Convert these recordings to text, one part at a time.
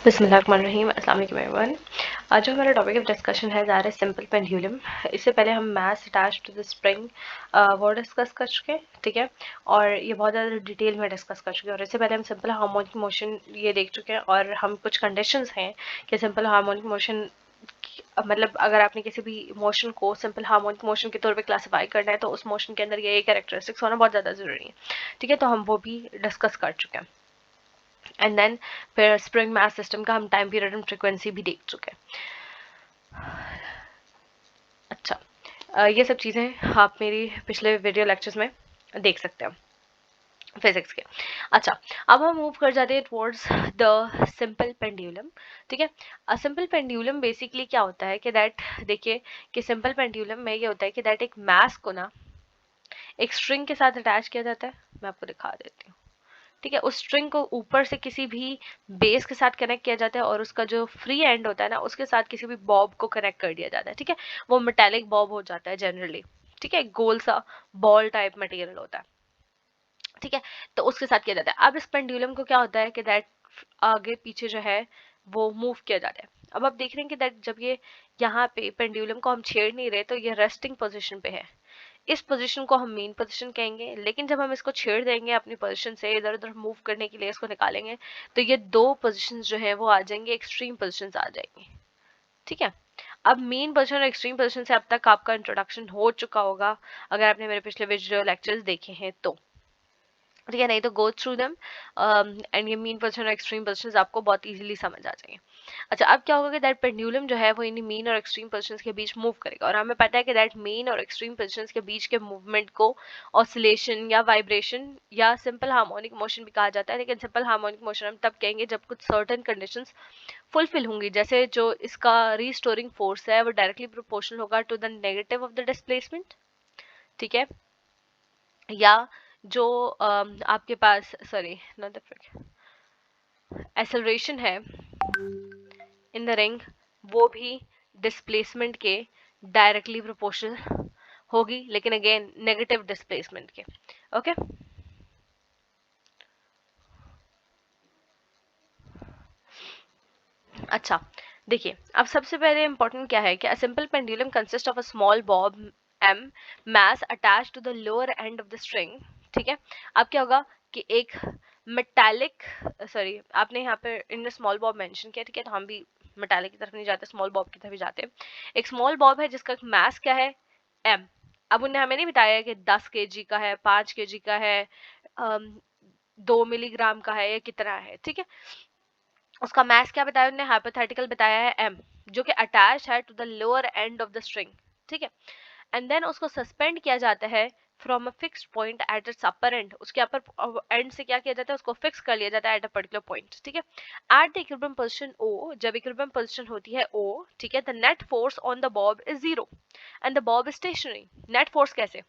बिस्मिल्लाहिर्रहमानिर्रहीम, अस्सलाम वालेकुम एवरीवन। आज जो हमारा टॉपिक ऑफ डिस्कशन है ज़ा रहा है सिंपल पेंडुलम। इससे पहले हम मास अटैच्ड टू द स्प्रिंग वो डिस्कस कर चुके हैं, ठीक है, और ये बहुत ज़्यादा डिटेल में डिस्कस कर चुके हैं। और इससे पहले हम सिंपल हार्मोनिक मोशन ये देख चुके हैं, और हम कुछ कंडीशंस हैं कि सिंपल हार्मोनिक मोशन मतलब अगर आपने किसी भी मोशन को सिंपल हार्मोनिक मोशन के तौर पे क्लासिफाई करना है तो उस मोशन के अंदर ये कैरेक्टरिस्टिक्स होना बहुत ज़्यादा ज़रूरी है, ठीक है। तो हम वो भी डिस्कस कर चुके हैं। एंड देन फिर स्प्रिंग मास सिस्टम का हम टाइम पीरियड एंड फ्रीक्वेंसी भी देख चुके हैं। अच्छा, ये सब चीज़ें आप मेरी पिछले वीडियो लेक्चर्स में देख सकते हैं फिजिक्स के। अच्छा, अब हम मूव कर जाते हैं टुवर्ड्स द सिंपल पेंडुलम, ठीक है। अ सिंपल पेंडुलम बेसिकली क्या होता है कि दैट, देखिए कि सिंपल पेंडुलम में ये होता है कि दैट एक मास को ना एक स्ट्रिंग के साथ अटैच किया जाता है। मैं आपको दिखा देती हूँ, ठीक है। उस स्ट्रिंग को ऊपर से किसी भी बेस के साथ कनेक्ट किया जाता है और उसका जो फ्री एंड होता है ना उसके साथ किसी भी बॉब को कनेक्ट कर दिया जाता है, ठीक है। वो मेटेलिक बॉब हो जाता है जनरली, ठीक है, गोल सा बॉल टाइप मटेरियल होता है, ठीक है। तो उसके साथ किया जाता है। अब इस पेंडुलम को क्या होता है कि दैट आगे पीछे जो है वो मूव किया जाता है। अब आप देख रहे हैं कि दैट जब ये यहाँ पे पेंडुलम को हम छेड़ नहीं रहे तो ये रेस्टिंग पोजिशन पे है। इस पोजीशन को हम मेन पोजीशन कहेंगे, लेकिन जब हम इसको छेड़ देंगे अपनी पोजीशन से इधर उधर मूव करने के लिए इसको निकालेंगे तो ये दो पोजीशंस जो है वो आ जाएंगे, एक्सट्रीम पोजीशंस आ जाएंगी, ठीक है। अब मेन पोजीशन और एक्सट्रीम पोजीशन से अब तक आपका इंट्रोडक्शन हो चुका होगा अगर आपने मेरे पिछले वीडियो लेक्चर्स देखे हैं तो, ठीक है। नहीं तो गो थ्रू देम एंड ये मीन पोजीशन और एक्सट्रीम पोजीशंस आपको बहुत इजीली समझ आ जाएंगे। अच्छा, अब क्या होगा कि दैट पेंडुलम जो है वो इन मीन और एक्सट्रीम पोजीशंस के बीच मूव करेगा, और हमें पता है कि दैट मीन और एक्सट्रीम पोजीशंस के बीच के मूवमेंट को ऑसिलेशन या वाइब्रेशन या सिंपल हार्मोनिक मोशन भी कहा जाता है। लेकिन सिंपल हार्मोनिक मोशन हम तब कहेंगे जब कुछ सर्टेन कंडीशंस फुलफिल होंगी, जैसे जो इसका रीस्टोरिंग फोर्स है वो डायरेक्टली प्रोपोर्शनल होगा to the negative of the displacement, ठीक है, या जो आपके पास सॉरी नॉट द एक्सेलरेशन है इन द रिंग वो भी डिस्प्लेसमेंट के डायरेक्टली प्रोपोर्शनल होगी, लेकिन अगेन नेगेटिव डिस्प्लेसमेंट के, ओके। अच्छा, देखिए अब सबसे पहले इंपॉर्टेंट क्या है कि a simple pendulum consist of a small bob M mass attached to the lower end of the string, ठीक है। अब क्या होगा कि एक मेटालिक सॉरी आपने यहाँ पे इन स्मॉल बॉब मेंशन किया, ठीक है, तो हम भी मेटालिक की तरफ नहीं जाते, स्मॉल बॉब की तरफ ही जाते हैं। एक स्मॉल बॉब है जिसका मास क्या है, एम। अब उन्हें हमें नहीं बताया कि 10 केजी का है, 5 केजी का है, 2 मिलीग्राम का है या कितना है, ठीक है। उसका मास क्या बताया उन्होंने, हाइपोथेटिकल बताया है एम, जो कि अटैच है to the lower end of the string, ठीक है। एंड देन उसको सस्पेंड किया जाता है from a fixed point at its upper end, उसके अपर एंड से क्या किया जाता है, उसको फिक्स कर लिया जाता है एट अ पर्टिकुलर पॉइंट, ठीक है। एट द इक्विलिब्रियम पोजीशन ओ, जब इक्विलिब्रियम पोजीशन होती है ओ, ठीक है, the net force on the bob is zero and the bob is stationary. Net force कैसे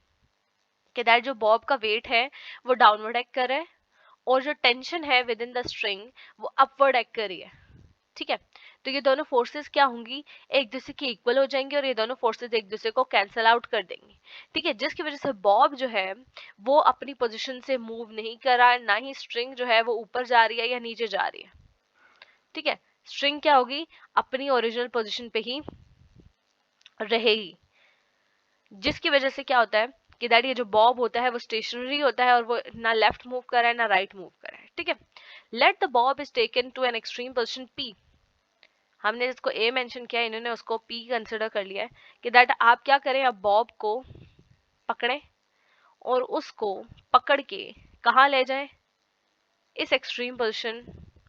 कि दैट जो बॉब का वेट है वो डाउनवर्ड एक्ट कर रहा है और जो टेंशन है विद इन द स्ट्रिंग वो अपवर्ड एक्ट कर रही है, ठीक है। तो ये दोनों फोर्सेस क्या होंगी, एक दूसरे के इक्वल हो जाएंगे और ये दोनों फोर्सेस एक दूसरे को कैंसल आउट कर देंगी, ठीक है। जिसकी वजह से बॉब जो है वो अपनी पोजीशन से मूव नहीं कर रहा है, ना ही स्ट्रिंग जो है वो ऊपर जा रही है या नीचे जा रही है, ठीक है। स्ट्रिंग क्या होगी, अपनी ओरिजिनल पोजीशन पे ही रहेगी, जिसकी वजह से क्या होता है कि दैट ये जो बॉब होता है वो स्टेशनरी होता है और वो ना लेफ्ट मूव कर रहा है ना राइट मूव कर रहा है, ठीक है। Let the bob is taken to an extreme position P, हमने जिसको ए मेंशन किया इन्होंने उसको पी कंसिडर कर लिया है कि दैट आप क्या करें, अब बॉब को पकड़ें और उसको पकड़ के कहाँ ले जाएं, इस एक्सट्रीम पोजीशन,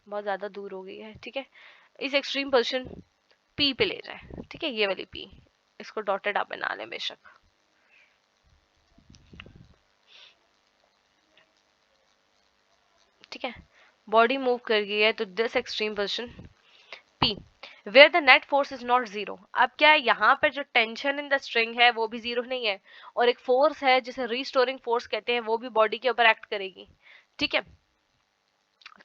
बहुत ज्यादा दूर हो गई है, ठीक है, इस एक्सट्रीम पोजीशन पी पे ले जाए, ठीक है, ये वाली पी, इसको डॉटेड आप बना लें बेशक, ठीक है। बॉडी मूव कर गई है तो this extreme position P where the net force is not zero. अब क्या है, यहाँ पर जो टेंशन इन द स्ट्रिंग है वो भी जीरो नहीं है और एक फोर्स है जिसे रीस्टोरिंग फोर्स कहते हैं वो भी बॉडी के ऊपर एक्ट करेगी, ठीक है।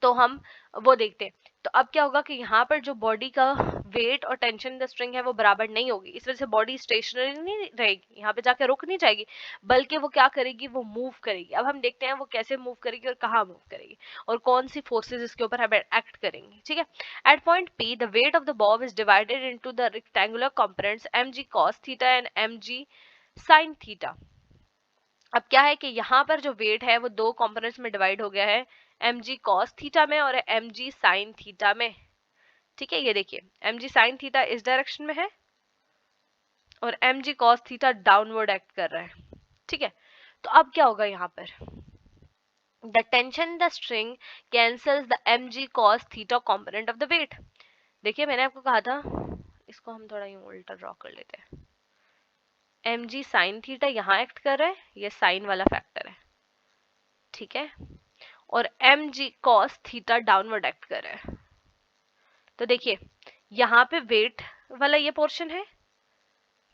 तो हम वो देखते हैं। तो अब क्या होगा कि यहाँ पर जो बॉडी का वेट और टेंशन द स्ट्रिंग है वो बराबर नहीं होगी, इस वजह से बॉडी स्टेशनरी नहीं रहेगी, यहाँ पे जाके रुक नहीं जाएगी, बल्कि वो क्या करेगी, वो मूव करेगी। अब हम देखते हैं वो कैसे मूव करेगी और कहाँ मूव करेगी और कौन सी फोर्सेस इसके ऊपर हम एक्ट करेंगी। ठीक है, at point P the weight of the bob is divided into the rectangular components mg cos theta and mg sin theta. अब क्या है कि यहाँ पर जो वेट है वो दो कंपोनेंट्स में डिवाइड हो गया है, mg cos थीटा में और mg sin थीटा में। ठीक है, ये देखिए mg sin थीटा इस डायरेक्शन में है और mg cos theta downward act कर रहा है। ठीक है, तो अब क्या होगा यहाँ पर, the tension in the string cancels the mg cos theta component of the weight. देखिए मैंने आपको कहा था, इसको हम थोड़ा यूं उल्टा ड्रॉ कर लेते हैं, mg sin थीटा यहाँ एक्ट कर रहा है, ये साइन वाला फैक्टर है। ठीक है, और mg cos theta downward act कर रहा है। तो देखिए यहाँ पे वेट वाला ये पोर्शन है,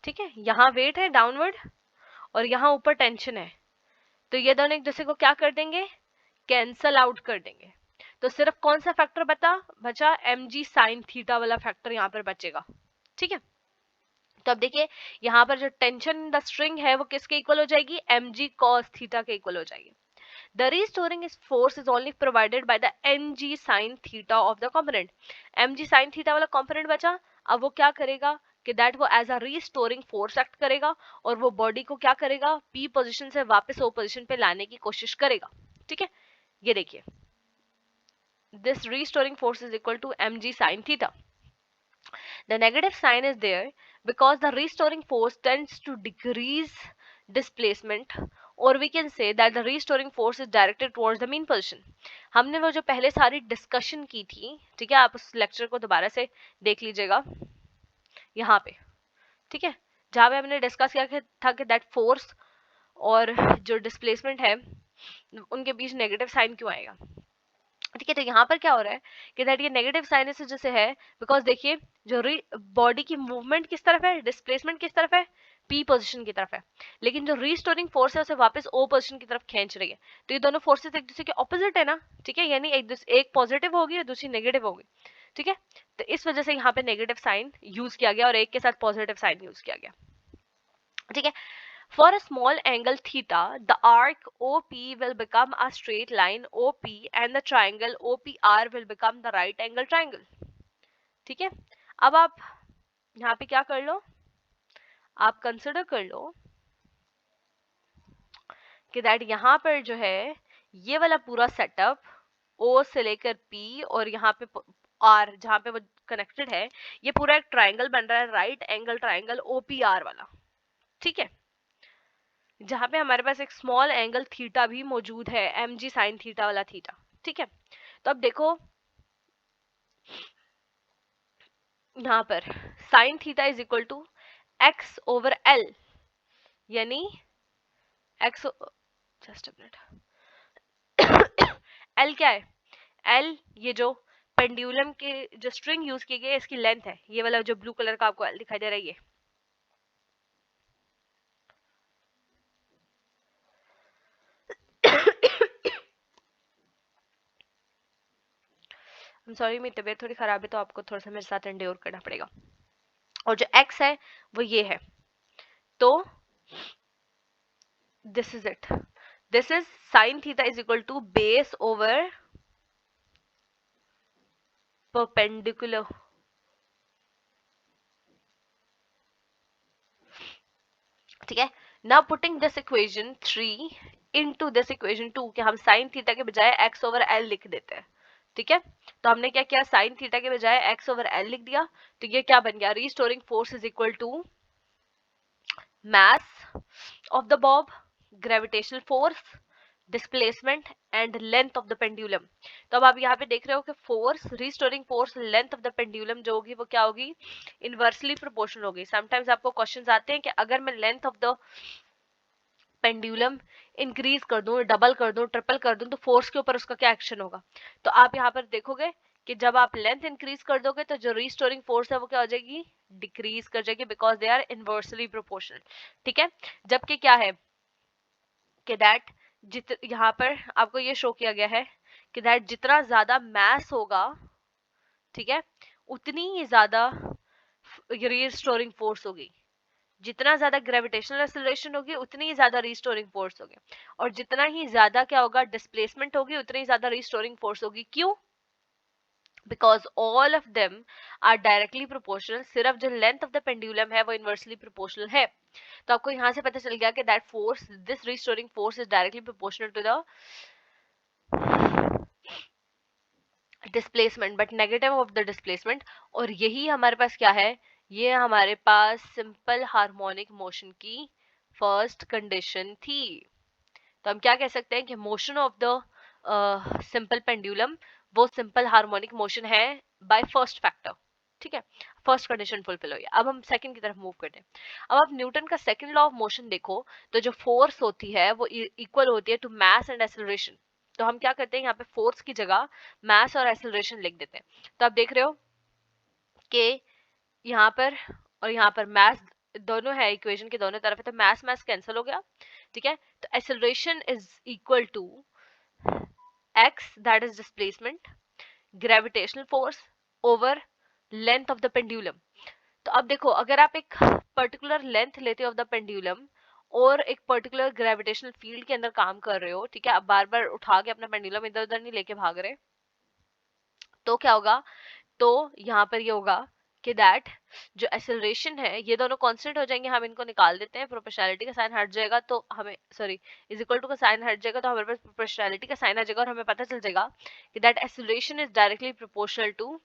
ठीक है, यहाँ वेट है डाउनवर्ड और यहाँ ऊपर टेंशन है, तो ये दोनों एक दूसरे को क्या कर देंगे, कैंसल आउट कर देंगे। तो सिर्फ कौन सा फैक्टर बचा, mg sin थीटा वाला फैक्टर यहाँ पर बचेगा। ठीक है, तो अब देखिए यहाँ पर जो टेंशन द स्ट्रिंग है वो किसके इक्वल हो जाएगी, mg cos थीटा के इक्वल हो जाएगी। The restoring force is only provided by the mg sin theta of the component. mg sin theta वाला component बचा, अब वो क्या करेगा कि that वो as a restoring force act करेगा और वो बॉडी को क्या करेगा, p पोजीशन से वापस o पोजीशन पे लाने की कोशिश करेगा। ठीक है, ये देखिए this restoring force is equal to mg sin theta. The negative sign is there because the restoring force tends to decrease displacement, or we can say that the restoring force is directed towards the mean position. हमने वो जो पहले सारी discussion की थी, ठीक है, आप उस लेक्चर को दोबारा से देख लीजिएगा यहाँ पे। ठीक है, जहाँ पे हमने डिस्कस किया था कि दैट फोर्स और जो डिस्प्लेसमेंट है उनके बीच नेगेटिव साइन क्यों आएगा। ठीक है, तो यहाँ पर क्या हो रहा है कि दैट ये नेगेटिव साइन इस वजह से है बिकॉज देखिए जो बॉडी की मूवमेंट किस तरफ है, डिस्प्लेसमेंट किस तरफ है, पी पोजीशन की तरफ है, लेकिन जो रीस्टोरिंग फोर्स है उसे वापस ओ पोजीशन की तरफ खींच रही है। तो ये दोनों फोर्सेस एक दूसरे के ऑपोजिट है ना। ठीक है, यानी एक पॉजिटिव होगी और दूसरी नेगेटिव होगी। ठीक है, तो इस वजह से यहाँ पे नेगेटिव साइन यूज किया गया और एक के साथ पॉजिटिव साइन यूज किया गया। ठीक है, for a small angle theta, the arc OP will become a straight line OP and the triangle OPR will become the right angle triangle. ठीक है, अब आप यहाँ पे क्या कर लो, आप कंसिडर कर लो कि दैट यहाँ पर जो है ये वाला पूरा सेटअप O से लेकर P और यहाँ पे R जहाँ पे वो कनेक्टेड है, ये पूरा एक ट्राइंगल बन रहा है, राइट एंगल ट्राइंगल OPR वाला। ठीक है, जहां पे हमारे पास एक स्मॉल एंगल थीटा भी मौजूद है, mg sin थीटा वाला थीटा। ठीक है, तो अब देखो यहाँ पर sin theta is equal to x over l, यानी x just a minute, l क्या है, l ये जो पेंडुलम के जो स्ट्रिंग यूज की गई है इसकी लेंथ है, ये वाला जो ब्लू कलर का आपको l दिखाई दे रहा है ये। सॉरी मेरी तबीयत थोड़ी खराब है तो आपको थोड़ा सा मेरे साथ एंड्योर करना पड़ेगा। और जो x है वो ये है, तो this is it, this is sin theta is equal to base over perpendicular। ठीक है, now putting this equation 3 into this equation 2 कि हम sin थीटा के बजाय x over l लिख देते हैं। ठीक है, तो हमने क्या किया, sin थीटा के बजाय x over l लिख दिया, तो ये क्या बन गया, restoring force is equal to mass of the bob, gravitational force, displacement and length of the pendulum. तो अब आप यहाँ पे देख रहे हो कि force, restoring force, length of the pendulum जो होगी वो क्या होगी, इनवर्सली प्रोपोर्शनल होगी। समटाइम्स आपको क्वेश्चंस आते हैं कि अगर मैं length of the pendulum increase कर दूं, डबल कर दूं, ट्रिपल कर दूं, तो फोर्स के ऊपर उसका क्या एक्शन होगा। तो आप यहाँ पर देखोगे कि जब आप लेंथ इंक्रीज कर दोगे तो जो रिस्टोरिंग फोर्स है वो क्या हो जाएगी, डिक्रीज कर जाएगी, because they are inversely proportional. ठीक है, जबकि क्या है कि दैट यहाँ पर आपको ये शो किया गया है कि दैट जितना ज्यादा मैस होगा, ठीक है, उतनी ही ज्यादा रीस्टोरिंग फोर्स होगी। जितना ज्यादा ग्रेविटेशनल एक्सेलरेशन होगी उतनी ही ज्यादा रीस्टोरिंग फोर्स होगी, और जितना ही ज्यादा क्या होगा, डिस्प्लेसमेंट होगी, उतनी ही ज्यादा रीस्टोरिंग फोर्स होगी। क्यों? Because all of them are directly proportional. सिर्फ जो लेंथ ऑफ द पेंडुलम है वो इनवर्सली प्रोपोर्शनल है। तो आपको यहां से पता चल गया कि that force, this restoring force is directly proportional to the displacement, but negative of the displacement. और यही हमारे पास क्या है, ये हमारे पास सिंपल हार्मोनिक मोशन की फर्स्ट कंडीशन थी। तो हम क्या कह सकते हैं कि motion of the simple pendulum वो सिंपल हार्मोनिक मोशन है बाय फर्स्ट फैक्टर। ठीक है, फर्स्ट कंडीशन फुलफिल हो गया। अब हम सेकंड की तरफ मूव करते हैं। अब आप न्यूटन का सेकंड लॉ ऑफ मोशन देखो, तो जो फोर्स होती है वो इक्वल होती है टू मास एंड एक्सेलरेशन। तो हम क्या करते हैं, यहाँ पे फोर्स की जगह मास और एक्सेलरेशन लिख देते हैं। तो आप देख रहे हो कि यहाँ पर और यहाँ पर मास दोनों है, इक्वेशन के दोनों तरफ है, तो मास मास कैंसिल हो गया। ठीक है, तो acceleration is equal to x, that is displacement, gravitational force over length of the pendulum। तो अब देखो, अगर आप एक पर्टिकुलर लेंथ लेते हो ऑफ द पेंडुलम और एक पर्टिकुलर ग्रेविटेशनल फील्ड के अंदर काम कर रहे हो, ठीक है, आप बार बार उठा के अपना पेंडुलम इधर उधर नहीं लेके भाग रहे, तो क्या होगा, तो यहाँ पर ये होगा कि दैट जो एक्सेलरेशन है ये दोनों कांस्टेंट हो जाएंगे, हम इनको निकाल देते हैं, प्रोपोर्शनैलिटी का साइन हट जाएगा तो हमें, सॉरी, इज इक्वल टू का साइन हट जाएगा तो हमारे पास प्रोपोर्शनैलिटी का साइन आ जाएगा, और हमें पता चल जाएगा कि that acceleration is directly proportional to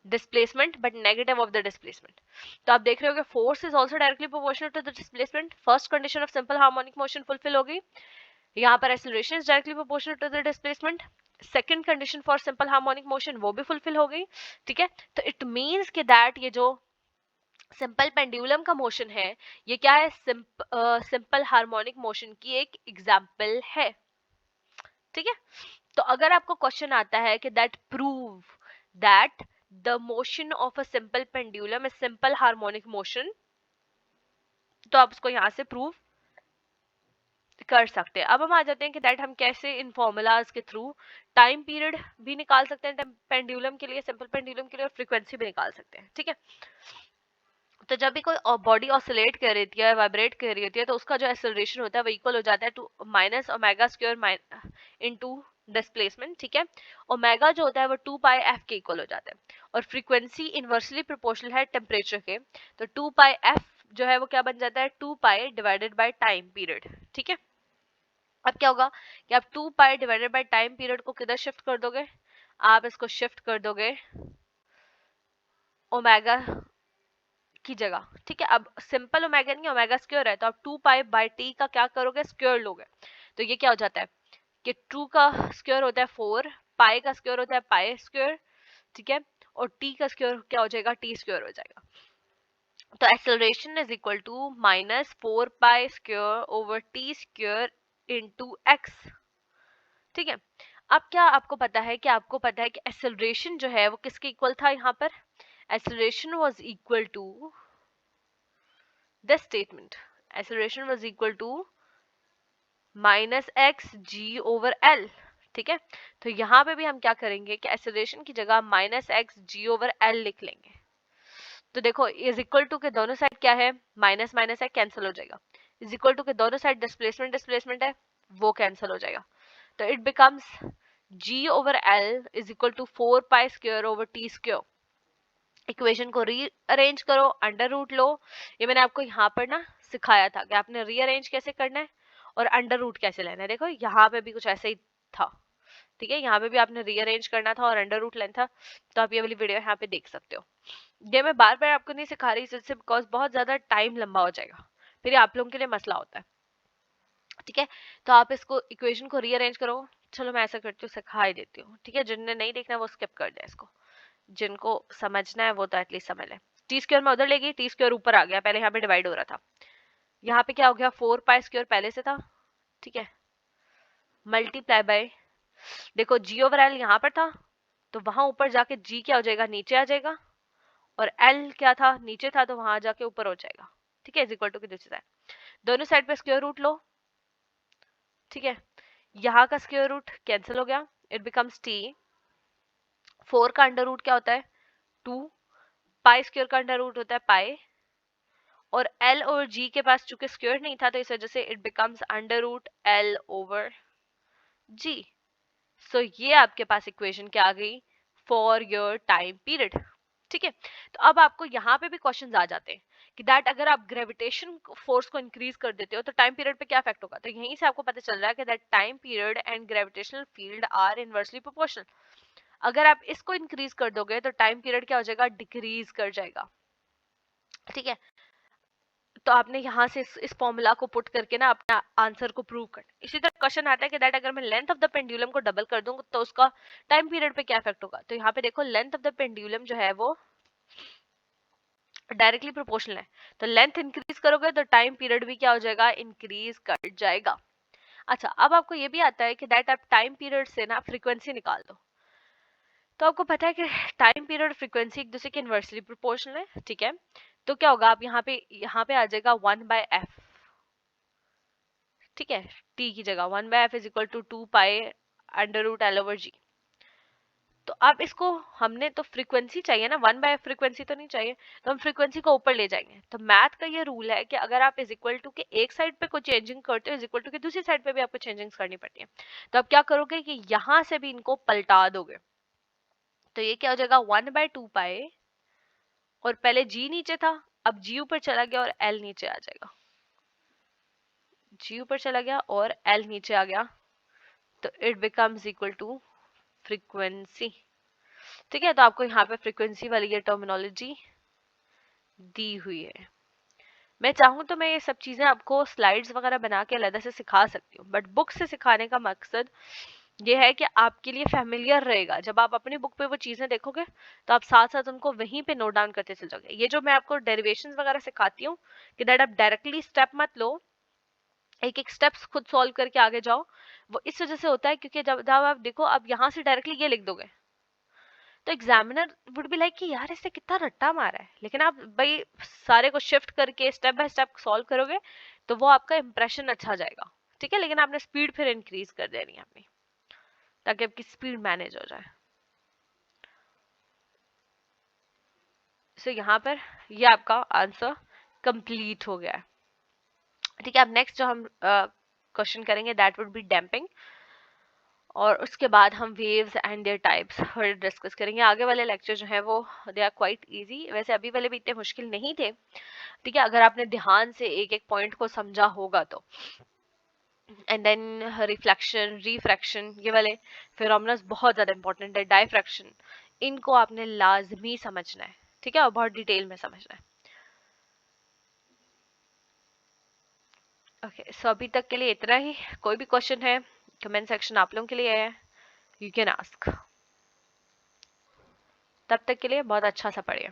displacement but negative of the displacement. तो आप देख रहे हो कि force is also directly proportional to the displacement. First condition of simple harmonic motion fulfil होगी, यहाँ पर acceleration is directly proportional to the displacement. Second condition for simple harmonic motion वो भी फुलफिल हो गई। ठीक है, तो इट मींस कि दैट ये जो सिंपल पेंडुलम का मोशन है ये क्या है, सिंपल हार्मोनिक मोशन की एक एग्जांपल है। ठीक है, तो अगर आपको क्वेश्चन आता है कि that prove that the motion of a simple pendulum is simple harmonic motion, तो आप उसको यहां से प्रूव कर सकते हैं। अब हम आ जाते हैं कि दैट हम कैसे इन फॉर्मूलाज के थ्रू टाइम पीरियड भी निकाल सकते हैं पेंडुलम के लिए, सिंपल पेंडुलम के लिए, और फ्रीक्वेंसी भी निकाल सकते हैं। ठीक है, तो जब भी कोई बॉडी ऑसिलेट कर रही है, वाइब्रेट कर रही होती है, तो उसका जो एक्सेलरेशन होता है वो इक्वल हो जाता है to minus omega square into displacement. ठीक है, ओमेगा जो होता है वो 2 पाई एफ के इक्वल हो जाता है, और फ्रीक्वेंसी इनवर्सली प्रोपोर्शनल है टेम्परेचर के, तो 2 पाई एफ जो है वो क्या बन जाता है, 2 पाई डिवाइडेड बाय टाइम पीरियड। ठीक है, अब क्या होगा कि आप 2 पाई डिवाइडेड बाय टाइम पीरियड को किधर शिफ्ट कर दोगे, आप इसको शिफ्ट कर दोगे ओमेगा की जगह। ठीक है, अब सिंपल ओमेगा नहीं, ओमेगा स्क्वायर है, तो आप 2 पाई बाय टी का क्या करोगे, स्क्वायर लोगे। तो ये क्या हो जाता है कि 2 का स्क्वायर होता है 4, पाई का स्क्वायर होता है पाई स्क्वायर। ठीक है, और टी का स्क्वायर क्या हो जाएगा, टी स्क्वायर हो जाएगा। तो acceleration is equal to minus 4 pi square over T square into X. ठीक है, अब क्या आपको पता है कि एक्सेलरेशन जो है वो किसके इक्वल था, यहाँ पर acceleration was equal to this statement, acceleration was equal to minus x g over l। ठीक है, तो यहाँ पे भी हम क्या करेंगे कि acceleration की जगह माइनस एक्स जी ओवर एल लिख लेंगे। तो देखो इज इक्वल टू के दोनों साइड क्या है, माइनस माइनस है, कैंसिल हो जाएगा। इज इक्वल टू के दोनों साइड डिस्प्लेसमेंट डिस्प्लेसमेंट है, वो कैंसिल हो जाएगा। तो it becomes g over l is equal to 4 pi square over T square. Equation को रीअरेंज करो, अंडर रूट लो। ये मैंने आपको यहाँ पर ना सिखाया था कि आपने रीअरेंज कैसे करना है और अंडर रूट कैसे लेना है। देखो यहाँ पे भी कुछ ऐसे ही था। ठीक है, यहाँ पे भी आपने रीअरेंज करना था और अंडर रूट लेना था, तो आप ये वाली वीडियो यहाँ पे देख सकते हो। ये मैं बार बार आपको नहीं सिखा रही इससे बिकॉज बहुत ज्यादा टाइम लंबा हो जाएगा, फिर आप लोगों के लिए मसला होता है। ठीक है, तो आप इसको इक्वेशन को रीअरेंज करो। चलो मैं ऐसा करती हूँ, सिखा ही देती हूँ। ठीक है, जिनने नहीं देखना वो स्किप कर दे इसको, जिनको समझना है वो तो एटलीस्ट समझ ले। टी स्क्वायर में उधर लेगी, टी स्क्वायर ऊपर आ गया, पहले यहाँ पे डिवाइड हो रहा था, यहाँ पे क्या हो गया, 4 पाई स्क्वायर पहले से था। ठीक है, मल्टीप्लाई बाय, देखो जी ओवर एल यहाँ पर था, तो वहां ऊपर जाके जी क्या हो जाएगा, नीचे आ जाएगा, और एल क्या था, नीचे था, तो वहां जाके ऊपर हो जाएगा। ठीक है, इज इक्वल टू की दूसरी साइड, दोनों साइड पे स्क्वायर रूट लो। ठीक है, यहाँ का स्क्वायर रूट कैंसिल हो गया, इट बिकम्स टी। 4 का अंडर रूट क्या होता है 2, पाई स्क्वायर का अंडर रूट होता है पाई, और L और G के पास चूंकि स्क्वायर नहीं था तो इस वजह से it becomes under root L over G। So ये आपके पास इक्वेशन क्या आ गई फॉर योर टाइम पीरियड। ठीक है, तो अब आपको यहाँ पे भी क्वेश्चंस आ जाते हैं कि दैट अगर आप ग्रेविटेशन फोर्स को इंक्रीज कर देते हो तो टाइम पीरियड पे क्या इफेक्ट होगा। तो यहीं से आपको पता चल रहा है कि that time period and gravitational field are inversely proportional. अगर आप इसको इंक्रीज कर दोगे तो टाइम पीरियड क्या हो जाएगा डिक्रीज कर जाएगा। ठीक है, तो आपने यहाँ से इस फॉर्मूला को पुट करके ना अपना आंसर को प्रूव कर। इसी तरह क्वेश्चन आता है कि दैट अगर मैं लेंथ ऑफ द पेंडुलम को डबल कर दूं तो उसका टाइम पीरियड पे क्या इफेक्ट होगा। तो यहाँ पे देखो लेंथ ऑफ द पेंडुलम जो है वो डायरेक्टली प्रोपोर्शनल है, तो लेंथ इंक्रीज करोगे तो टाइम पीरियड भी क्या हो जाएगा इंक्रीज कर जाएगा। अच्छा, अब आपको ये भी आता है कि दैट आप टाइम पीरियड से ना फ्रीक्वेंसी निकाल दो। तो आपको पता है कि टाइम पीरियड और फ्रीक्वेंसी एक दूसरे के इनवर्सली प्रोपोर्शनल है। ठीक है, तो क्या होगा आप यहाँ पे आ जाएगा 1/f। ठीक है, t की जगह 1/f is equal to 2 pi under root L over G। तो अब इसको हमने तो फ्रीक्वेंसी चाहिए ना, 1/f फ्रीक्वेंसी तो नहीं चाहिए, तो हम फ्रीक्वेंसी को ऊपर ले जाएंगे। तो मैथ का ये रूल है कि अगर आप इज इक्वल टू के एक साइड पे कोई चेंजिंग करते हो इज इक्वल टू के दूसरी साइड पे भी आपको चेंजिंग्स करनी पड़ती है। तो आप क्या करोगे कि यहां से भी इनको पलटा दोगे, तो ये क्या हो जाएगा 1/2 पाई, और पहले G नीचे था अब G ऊपर चला गया और L नीचे आ जाएगा। G ऊपर चला गया और L नीचे आ गया, तो it becomes equal to frequency. ठीक है, तो आपको यहाँ पे फ्रीक्वेंसी वाली ये टर्मिनोलॉजी दी हुई है। मैं चाहूँ तो मैं ये सब चीजें आपको स्लाइड्स वगैरह बना के अलग से सिखा सकती हूँ, बट बुक से सिखाने का मकसद ये है कि आपके लिए फैमिलियर रहेगा। जब आप अपनी बुक पे वो चीजें देखोगे तो आप साथ साथ उनको वहीं पे नोट डाउन करते चल जाओगे। ये जो मैं आपको डेरिवेशंस वगैरह सिखाती हूँ कि दैट आप डायरेक्टली स्टेप मत लो, एक एक स्टेप्स खुद सॉल्व करके आगे जाओ। वो इस वजह से होता है क्योंकि जब आप देखो अब यहाँ से डायरेक्टली ये लिख दोगे तो एग्जामिनर वुड बी लाइक कि यार इससे कितना रट्टा मारा है, लेकिन आप भाई सारे को शिफ्ट करके स्टेप बाय स्टेप सॉल्व करोगे तो वो आपका इंप्रेशन अच्छा जाएगा। ठीक है, लेकिन आपने स्पीड फिर इंक्रीज कर देनी है अपनी, ताकि आपकी स्पीड मैनेज हो जाए। सो यहाँ पर ये आपका आंसर कंप्लीट हो गया है। ठीक है, अब नेक्स्ट जो हम क्वेश्चन करेंगे दैट वुड बी डैम्पिंग, और उसके बाद हम waves and there types discuss करेंगे। आगे वाले लेक्चर जो है वो दे आर क्वाइट इजी, वैसे अभी वाले भी इतने मुश्किल नहीं थे। ठीक है, अगर आपने ध्यान से एक एक पॉइंट को समझा होगा तो। एंड देन रिफ्लेक्शन रिफ्रैक्शन ये वाले फिनोमेना बहुत ज्यादा इंपॉर्टेंट है। डायफ्रैक्शन, इनको आपने लाजमी समझना है। ठीक है, और बहुत डिटेल में समझना है। ओके, सो अभी तक के लिए इतना ही। कोई भी क्वेश्चन है कमेंट सेक्शन आप लोगों के लिए है, यू कैन आस्क। तब तक के लिए बहुत अच्छा सा पढ़िए।